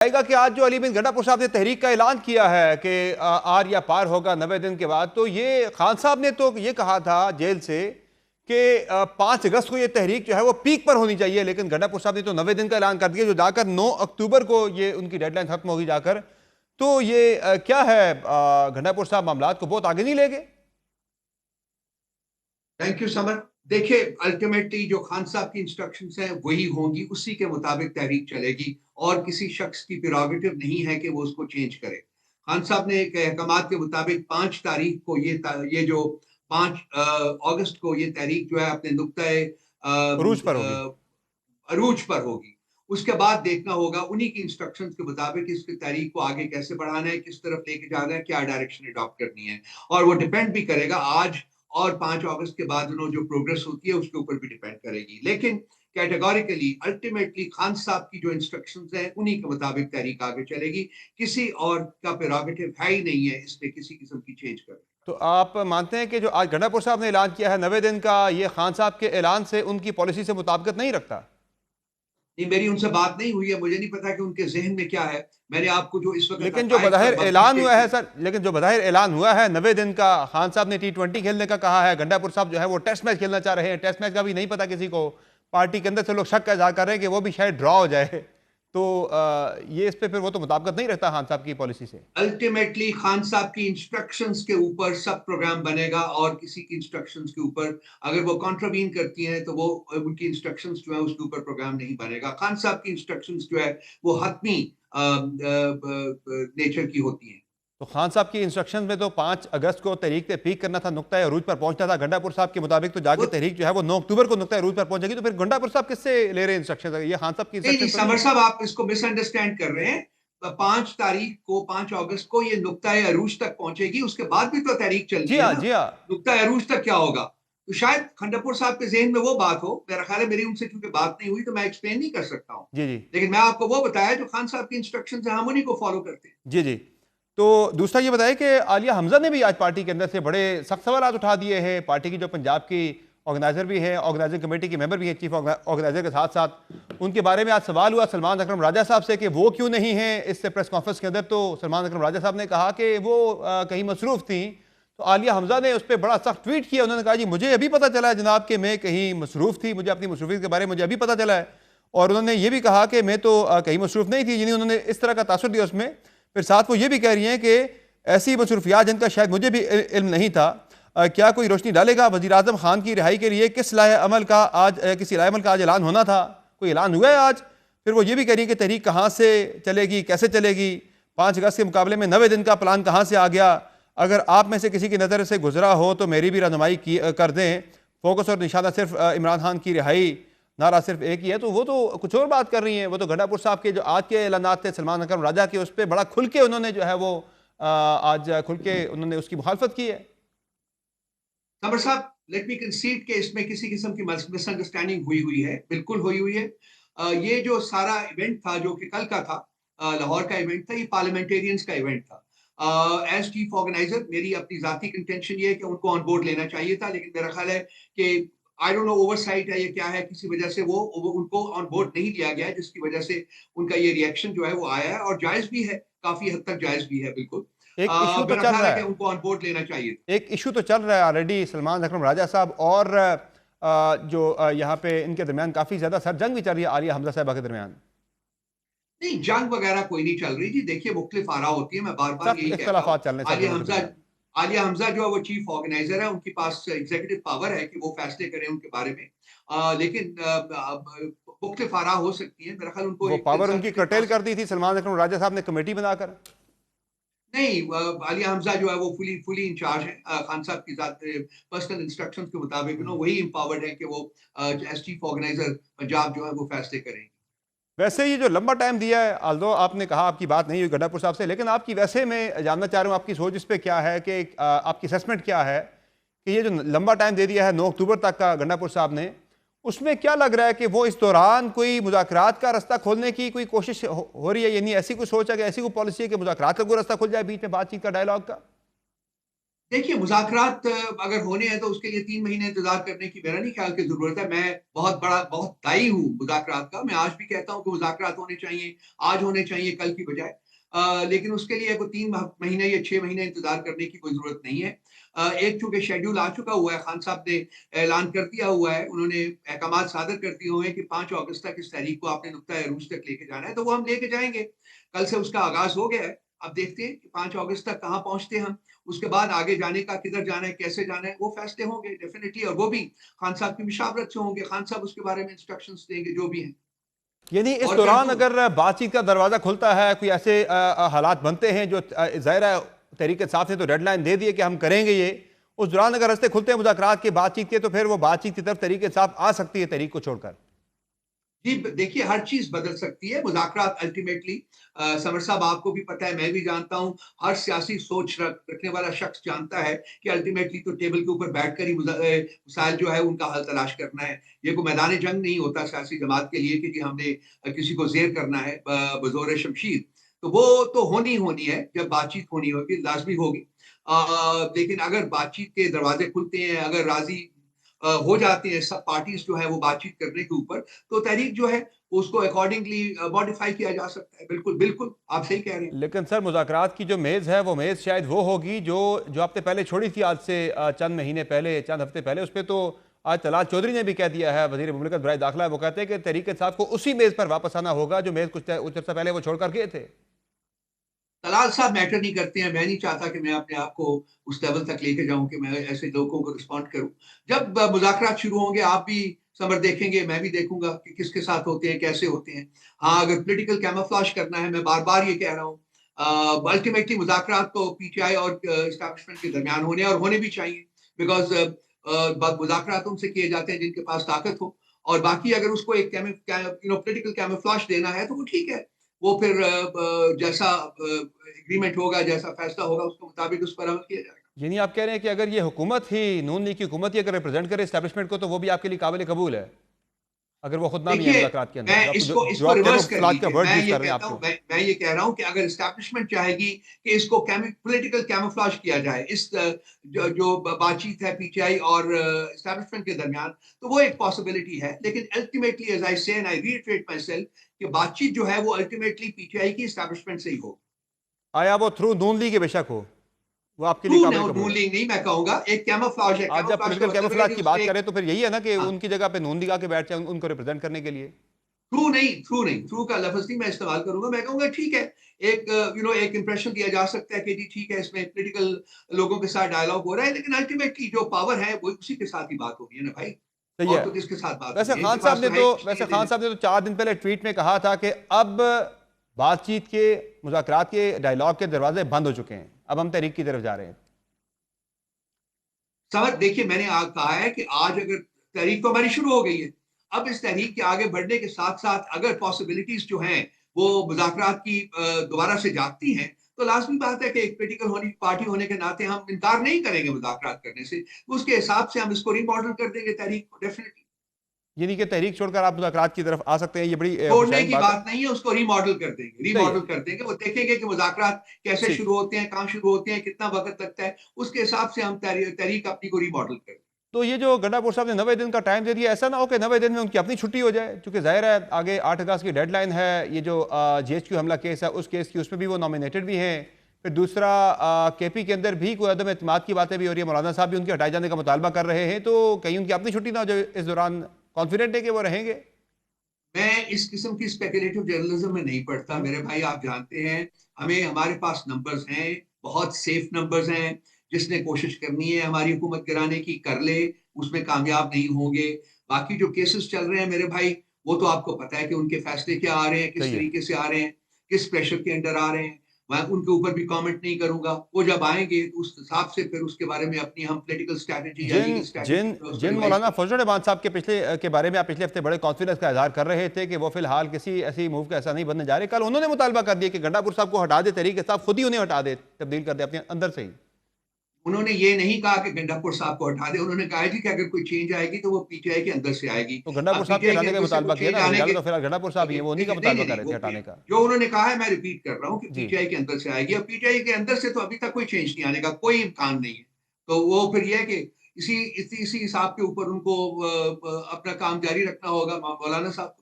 آئے گا کہ آج جو علی بن گنڈا صاحب نے تحریک کا اعلان کیا ہے کہ آر یا پار ہوگا 90 دن کے بعد، تو یہ خان صاحب نے تو یہ کہا تھا جیل سے کہ 5 اگست کو یہ تحریک جو ہے وہ پیک پر ہونی چاہیے، لیکن گنڈا صاحب نے تو 90 دن کا اعلان کر دیا، جو جا کر 9 اکتوبر کو یہ ان کی ڈیڈ لائن ختم ہوگی جا کر۔ تو یہ کیا ہے، گنڈا صاحب معاملات کو بہت آگے نہیں لے گئے؟ تھینک یو سمر۔ دیکھیں الٹیمیٹلی جو خان صاحب کی انسٹرکشنز ہیں وہی ہوں گی، اسی کے مطابق تحریک چلے گی، اور کسی شخص کی پریروگیٹو نہیں ہے کہ وہ اس کو چینج کرے۔ خان صاحب نے احکامات کے مطابق 5 تاریخ کو یہ جو 5 اگست کو یہ تحریک جو ہے اپنے نقطۂ عروج پر ہوگی، عروج پر ہوگی۔ اس کے بعد دیکھنا ہوگا انہی کی انسٹرکشنز کے مطابق اس کی تحریک کو آگے کیسے بڑھانا ہے، کس طرف لے کے جانا ہے، کیا ڈائریکشن اڈاپٹ کرنی ہے، اور وہ ڈیپینڈ بھی کرے گا آج اور 5 اگست کے بعد انہوں جو پروگرس ہوتی ہے اس کے اوپر بھی ڈیپینڈ کرے گی۔ لیکن کیٹیگوریکلی الٹیمیٹلی خان صاحب کی جو انسٹرکشنز ہیں انہی کے مطابق تحریک آگے چلے گی، کسی اور کا پیروگیٹو ہے ہی نہیں ہے اس میں کسی قسم کی چینج کرنا۔ تو آپ مانتے ہیں کہ جو آج گنڈا صاحب نے اعلان کیا ہے 90 دن کا، یہ خان صاحب کے اعلان سے ان کی پالیسی سے مطابقت نہیں رکھتا؟ نہیں، میری ان سے بات نہیں ہوئی ہے، مجھے نہیں پتا کہ ان کے ذہن میں کیا ہے۔ میں نے آپ کو جو اس وقت لیکن جو بظاہر اعلان ہوا ہے سر، لیکن جو بظاہر اعلان ہوا ہے 90 دن کا، خان صاحب نے T20 کھیلنے کا کہا ہے، گنڈا صاحب جو ہے وہ ٹیسٹ میچ کھیلنا چاہ رہے ہیں، ٹیسٹ میچ کا بھی نہیں پتا کسی کو، پارٹی کے اندر سے لوگ شک کا اظہار کر رہے ہیں کہ وہ بھی شاید ڈرا ہو جائے، تو یہ اس پہ پھر وہ تو مطابقت نہیں رکھتا خان صاحب کی پالیسی سے۔ الٹیمیٹلی خان صاحب کی انسٹرکشنز کے اوپر سب پروگرام بنے گا، اور کسی کی انسٹرکشنز کے اوپر اگر وہ کانٹروین کرتی ہیں تو وہ ان کی انسٹرکشنز جو ہے اس کے اوپر پروگرام نہیں بنے گا۔ خان صاحب کی انسٹرکشنز جو ہے وہ حتمی نیچر کی ہوتی ہیں۔ تو خان صاحب کی انسٹرکشن میں تو 5 اگست کو تحریک سے پیک کرنا تھا، نقطۂ عروج پر پہنچنا تھا، گنڈا صاحب کے مطابق تو جا کے تحریک جو ہے وہ 9 اکتوبر کو نقطۂ عروج پر پہنچے گی، تو پھر گنڈا صاحب کس سے لے رہے ہیں انسٹرکشن؟ یہ خان صاحب کی نہیں انسٹرکشن سمر صاحب، آپ اس کو مس انڈرسٹینڈ کر رہے ہیں۔ 5 تاریخ کو 5 اگست کو یہ نقطۂ عروج تک پہنچے گی، اس کے بعد بھی تو تحریک چلنی جی ہے ہاں، نا۔ جی ہاں، نقطۂ عروج تک کیا ہوگا؟ تو شاید کھنڈاپور صاحب کے ذہن میں وہ بات ہو، میرا خیال ہے میری ان سے کیونکہ بات نہیں ہوئی تو میں ایکسپلین نہیں کر سکتا ہوں، جی جی لیکن میں آپ کو وہ بتایا جو خان صاحب کی انسٹرکشنز ہیں ہم انہی کو فالو کرتے ہیں۔ جی جی۔ تو دوسرا یہ بتائیں کہ عالیہ حمزہ نے بھی آج پارٹی کے اندر سے بڑے سخت سوالات اٹھا دیے ہیں، پارٹی کی جو پنجاب کی آرگنائزر بھی ہیں، آرگنائزنگ کمیٹی کی ممبر بھی ہیں، چیف آرگنائزر کے ساتھ ساتھ، ان کے بارے میں آج سوال ہوا سلمان اکرم راجہ صاحب سے کہ وہ کیوں نہیں ہیں اس سے پریس کانفرنس کے اندر، تو سلمان اکرم راجہ صاحب نے کہا کہ وہ کہیں مصروف تھیں، تو عالیہ حمزہ نے اس پہ بڑا سخت ٹویٹ کیا، انہوں نے کہا جی مجھے ابھی پتہ چلا ہے جناب کہ میں کہیں مصروف تھی، مجھے اپنی مصروفیت کے بارے میں مجھے ابھی پتہ چلا ہے، اور انہوں نے یہ بھی کہا کہ میں تو کہیں مصروف نہیں تھی، یعنی انہوں نے اس طرح کا تاثر دیا اس میں۔ پھر ساتھ وہ یہ بھی کہہ رہی ہیں کہ ایسی مصروفیات جن کا شاید مجھے بھی علم نہیں تھا، کیا کوئی روشنی ڈالے گا وزیراعظم خان کی رہائی کے لیے کس لائحہ عمل کا آج اعلان ہونا تھا، کوئی اعلان ہوا ہے آج؟ پھر وہ یہ بھی کہہ رہی ہیں کہ تحریک کہاں سے چلے گی، کیسے چلے گی، 5 اگست کے مقابلے میں 90 دن کا پلان کہاں سے آ گیا، اگر آپ میں سے کسی کی نظر سے گزرا ہو تو میری بھی رہنمائی کر دیں، فوکس اور نشانہ صرف عمران خان کی رہائی، نعرہ صرف ایک ہی ہے۔ تو وہ تو کچھ اور بات کر رہی ہیں، وہ تو گنڈا صاحب کے جو آج کے اعلانات تھے سلمان اکرم راجہ کے، اس پہ بڑا کھل کے انہوں نے جو ہے وہ آج کھل کے انہوں نے اس کی مخالفت کی ہے۔ سمر صاحب، لیٹ می کنسیڈ کہ اس میں کسی قسم کی مس انڈرسٹینڈنگ ہوئی ہے، بالکل ہوئی ہے۔ یہ جو سارا ایونٹ تھا جو کہ کل کا تھا، لاہور کا ایونٹ تھا، یہ پارلیمنٹیرینز کا ایونٹ تھا۔ ایز چیف آرگنائزر میری اپنی ذاتی کنٹینشن یہ ہے کہ ان کو آن بورڈ لینا چاہیے تھا، لیکن میرا خیال ہے کہ I don't know oversight ہے یا کیا ہے، کسی وجہ سے وہ ان کو آن بورڈ نہیں لیا گیا، جس کی وجہ سے ان کا یہ ریئیکشن جو ہے وہ آیا ہے، اور جائز بھی ہے، کافی حد تک جائز بھی ہے، بالکل۔ ایک ایشو تو میرا چل خیال ہے رہا کہ ہے، ان کو آن بورڈ لینا چاہیے تھا۔ ایک ایشو تو چل رہا ہے آلریڈی، سلمان اکرم راجہ صاحب اور جو یہاں پہ ان کے درمیان کافی زیادہ سر جنگ بھی چل رہی ہے عالیہ حمزہ صاحبہ کے درمیان، نہیں، جنگ وغیرہ کوئی نہیں چل رہی جی۔ دیکھیے مختلف آراء ہوتی ہیں، میں بار بار سخت یہی کہتا ہوں۔ اختلافات چل رہے ہیں سر دونوں کے درمیان۔ عالیہ حمزہ جو ہے وہ چیف آرگنائزر ہے، ان کے پاس ایگزیکٹو پاور ہے کہ وہ فیصلے کریں ان کے بارے میں، لیکن مختلف آراء ہو سکتی ہیں، میرا خیال ان کو وہ ایک پاور ان کی کنسنسس کرٹیل کر دی تھی سلمان اکرم راجہ صاحب نے کمیٹی بنا کر۔ نہیں، عالیہ حمزہ جو ہے وہ فلی انچارج ہے، خان صاحب کی ذات پرسنل انسٹرکشنز کے مطابق وہی امپاورڈ ہے کہ وہ ایز چیف آرگنائزر پنجاب جو ہے وہ فیصلے کریں گے۔ ویسے یہ جو لمبا ٹائم دیا ہے، آلدو آپ نے کہا آپ کی بات نہیں ہوئی گنڈا صاحب سے، لیکن آپ کی ویسے میں جاننا چاہ رہا ہوں آپ کی سوچ اس پہ کیا ہے، کہ آپ کی اسیسمنٹ کیا ہے کہ یہ جو لمبا ٹائم دے دیا ہے 9 اکتوبر تک کا گنڈا صاحب نے، اس میں کیا لگ رہا ہے کہ وہ اس دوران کوئی مذاکرات کا رستہ کھولنے کی کوئی کوشش ہو رہی ہے، یعنی ایسی کوئی سوچ ہے کہ ایسی کوئی پالیسی ہے کہ مذاکرات کا کوئی رستہ کھل جائے بیچ میں بات چیت کا، ڈائیلاگ کا؟ देखिए, मुज़ाकरात अगर होने हैं तो उसके लिए 3 महीने इंतज़ार करने की मेरा नहीं ख़्याल कि ज़रूरत है। मैं बहुत दाई हूँ मुज़ाकरात का। मैं आज भी कहता हूँ कि मुज़ाकरात होने चाहिए, आज होने चाहिए कल की बजाय। लेकिन उसके लिए कोई 3 महीने या 6 महीने इंतज़ार करने की कोई ज़रूरत नहीं है। एक चूँकि शेड्यूल आ चुका हुआ है, खान साहब ने ऐलान कर दिया हुआ है, उन्होंने अहकामात सादर कर दिए हुए हैं कि 5 अगस्त तक इस तहरीक को आपने नुक्ता अरूज तक लेके जाना है, तो वो हम लेके जाएँगे। कल से उसका आगाज़ हो गया है। अब देखते हैं कि 5 अगस्त तक कहाँ पहुँचते हैं हम। उसके बाद आगे जाने का किधर जाना है, कैसे जाना है, वो फैसले होंगे डेफिनिटली, और वो भी खान साहब की मुशावरत से होंगे। खान साहब उसके बारे में इंस्ट्रक्शंस देंगे जो भी हैं। यानी इस और दौरान बिल्कुल अगर बातचीत का दरवाजा खुलता है, कोई ऐसे हालात बनते हैं जो ज़ाहिर है तहरीक इंसाफ ने तो डेडलाइन दे दी है कि हम करेंगे ये, उस दौरान अगर रास्ते खुलते हैं मुज़ाकरात की बातचीत के, तो फिर वो बातचीत की तरफ तहरीक इंसाफ आ सकती है तहरीक को छोड़कर। जी, देखिए हर चीज़ बदल सकती है। मुज़ाकरात अल्टीमेटली समर साहब आपको भी पता है, मैं भी जानता हूँ, हर सियासी सोच रखने वाला शख्स जानता है कि अल्टीमेटली तो टेबल के ऊपर बैठकर ही मसाइल जो है उनका हल तलाश करना है। ये कोई मैदान जंग नहीं होता सियासी जमात के लिए कि जी हमने किसी को ज़ेर करना है बज़ोर शमशीर। तो वो तो होनी ही होनी है, जब बातचीत होनी होगी, लाज़मी होगी। लेकिन अगर बातचीत के दरवाज़े खुलते हैं, अगर राज़ी हो जाते हैं सब पार्टीज जो है वो बातचीत करने के ऊपर, तो तहरीक जो है उसको अकॉर्डिंगली मॉडिफाई किया जा सकता है। बिल्कुल, बिल्कुल, आप सही कह रहे हैं। लेकिन सर मुज़ाकरात की जो मेज़ है वो मेज़ शायद वो होगी जो जो आपने पहले छोड़ी थी, आज से चंद महीने पहले, चंद हफ्ते पहले। उस पर तो आज तलाल चौधरी ने भी कह दिया है, वज़ीर मुमलिकत बराए दाखिला, वो कहते हैं कि तहरीक इंसाफ को उसी मेज़ पर वापस आना होगा जो मेज़ कुछ अर्सा पहले वो छोड़ कर गए थे। तलाल साहब मैटर नहीं करते हैं, मैं नहीं चाहता कि मैं अपने आप को उस लेवल तक लेके जाऊँ कि मैं ऐसे लोगों को रिस्पॉन्ड करूँ। जब मुज़ाकरात शुरू होंगे आप भी समर देखेंगे, मैं भी देखूँगा कि किसके साथ होते हैं, कैसे होते हैं। हाँ, अगर पॉलिटिकल कैमोफ्लेज करना है, मैं बार-बार ये कह रहा हूँ, अल्टीमेटली मुज़ाकरात तो पीटीआई और एस्टेब्लिशमेंट के दरमियान होने हैं और होने भी चाहिए, बिकॉज़ मुज़ाकरात उनसे किए जाते हैं जिनके पास ताकत हो, और बाकी अगर उसको एक पॉलिटिकल कैमोफ्लेज देना है तो वो ठीक है। वो फिर जैसा एग्रीमेंट होगा, जैसा फैसला होगा उसके मुताबिक उस पर अमल किया जाएगा। यानी आप कह रहे हैं कि अगर ये हुकूमत ही, नून लीग की हुकूमत ही अगर रिप्रेजेंट करे इस्टेब्लिशमेंट को, तो वो भी आपके लिए काबिल कबूल है, अगर वो खुद ना भी है देखिए, मुज़ाकरात के अंदर, मैं जो इसको आप रिवर्स कर कैमोफ्लेज का लीजिए। वर्ड मैं यूज़ ये कर रहे हैं कहता आप हूँ जो। मैं ये कह रहा हूँ कि अगर एस्टेब्लिशमेंट चाहेगी कि इसको पॉलिटिकल कैमोफ्लेज किया जाए, इस जो बातचीत है पीटीआई और एस्टेब्लिशमेंट के दरमियान, तो वो एक पॉसिबिलिटी है। लेकिन अल्टीमेटली एज़ आई से and I reiterate my self कि बातचीत जो है वो अल्टीमेटली पीटीआई की एस्टेब्लिशमेंट से ही हो। आया वो थ्रू नून लीग के बेशक हो, वो आपके लिए ट्रू काबिल कबूल नून है। लीग नहीं मैं कहूँगा, एक कैमोफ्लेज है। आज जब कैमोफ्लेज का पॉलिटिकल मतलब है कैमोफ्लेज कि की उसमें बात एक करें तो फिर यही है ना कि हाँ। उनकी जगह पे नून लीग आके बैठ जाए उनको रिप्रेजेंट करने के लिए। ट्रू का लफ्ज़ नहीं मैं इस्तेमाल करूँगा। मैं कहूँगा ठीक है, एक एक इंप्रेशन दिया जा सकता है कि जी ठीक है, इसमें पॉलिटिकल लोगों के साथ डायलॉग हो रहा है, लेकिन अल्टीमेटली जो पावर है वो उसी के साथ ही बात होनी है ना भाई। सही और है। तो किसके साथ बात वैसे होनी है? खान इनके साहब पास ने तो है तो ही कुछ नहीं वैसे है खान देने साहब ने तो 4 दिन पहले ट्वीट में कहा था कि अब बातचीत के, मुज़ाकरात के डायलॉग के दरवाजे बंद हो चुके हैं, अब हम तहरीक की तरफ जा रहे हैं। समझ देखिए, मैंने कहा है कि आज अगर तहरीक तो हमारी शुरू हो गई है। अब इस तहरीक के आगे बढ़ने के साथ-साथ अगर पॉसिबिलिटीज़ जो हैं, वो मुज़ाकरात की दोबारा से जागती हैं, तो लाज़मी बात है कि एक पॉलिटिकल पार्टी होने के नाते हम इनकार नहीं करेंगे मुज़ाकरात करने से। उसके हिसाब से हम इसको रीमॉडल कर देंगे तहरीक को डेफ़िनिटली। यानी कि तहरीक छोड़कर आप मुज़ाकरात की तरफ आ सकते हैं, ये बड़ी छोड़ने खुशआइन की बात है। बात नहीं है, उसको रीमॉडल कर देंगे, सही है। रीमॉडल कर देंगे। वो देखेंगे कि मुज़ाकरात कैसे ठीक। शुरू होते हैं, कहाँ शुरू होते हैं, कितना वक़्त लगता है। उसके हिसाब से हम तहरीक अपनी को रीमॉडल कर दें। तो ये जो गंडापुर साहब ने 90 दिन का टाइम दे दिया, ऐसा ना हो कि 90 दिन में उनकी अपनी छुट्टी हो जाए, क्योंकि जाहिर है आगे 8 अगस्त की डेडलाइन है। ये जो जीएचक्यू हमला केस है, उस केस की, उसमें भी वो नॉमिनेटेड भी हैं। फिर दूसरा, केपी के अंदर भी कोई अदम एतमाद की बातें भी हो रही है, मौलाना साहब भी उनके हटाए जाने का मुतालबा कर रहे हैं, तो कहीं उनकी अपनी छुट्टी ना हो जाए इस दौरान। कॉन्फिडेंट है कि वो रहेंगे? मैं इस किस्म की स्पेकुलेटिव जर्नलिज्म में नहीं पढ़ता मेरे भाई, आप जानते हैं। हमारे पास नंबर्स हैं, बहुत सेफ नंबर्स हैं। जिसने कोशिश करनी है हमारी हुकूमत गिराने की कर ले, उसमें कामयाब नहीं होंगे। बाकी जो केसेस चल रहे हैं मेरे भाई, वो तो आपको पता है कि उनके फैसले क्या आ रहे हैं, किस सही है। तरीके से आ रहे हैं, किस प्रेशर के अंडर आ रहे हैं। मैं उनके ऊपर भी कमेंट नहीं करूंगा। वो जब आएंगे तो उस हिसाब से फिर उसके बारे में अपनी हम पॉलिटिकल स्ट्रैटेजी या जिन लीगल स्ट्रैटेजी जिन जो है उसको जिन रिवाइज मौलाना करेंगे। फजल रहमान साहब के के बारे में आप पिछले हफ्ते बड़े कॉन्फिडेंस का इजहार कर रहे थे कि वो फिलहाल किसी ऐसी मूव का ऐसा नहीं बनने जा रहे, कल उन्होंने मुतालबा कर दिया कि गंडापुर साहब को हटा दे, तहरीक साहब खुद ही उन्हें हटा दे, तब्दील कर दे अपने अंदर से ही। उन्होंने ये नहीं कहा कि गंडापुर साहब को हटा दे। उन्होंने कहा है जी कि अगर कोई चेंज आएगी तो वो पीटीआई के अंदर से आएगी। तो गंडापुर अब साहब के पीटीआई के हटाने का अंदर से मुतालबा कोई किया चेंज ना, आने के वज़ीर-ए-आज़म तो फिलहाल गंडापुर साहब ही हैं, वो उन्हीं का नहीं, नहीं, मुतालबा कर नहीं, रहे थे वो हटाने का। जो उन्होंने कहा है मैं रिपीट कर रहा हूँ कि जी। पीटीआई के अंदर से आएगी। अब पीटीआई के अंदर से तो अभी तक कोई चेंज नहीं आने का कोई इम्कान नहीं है। تو وہ پھر یہ ہے کہ اسی حساب کے اوپر ان کو اپنا کام جاری رکھنا ہوگا مولانا صاحب کو.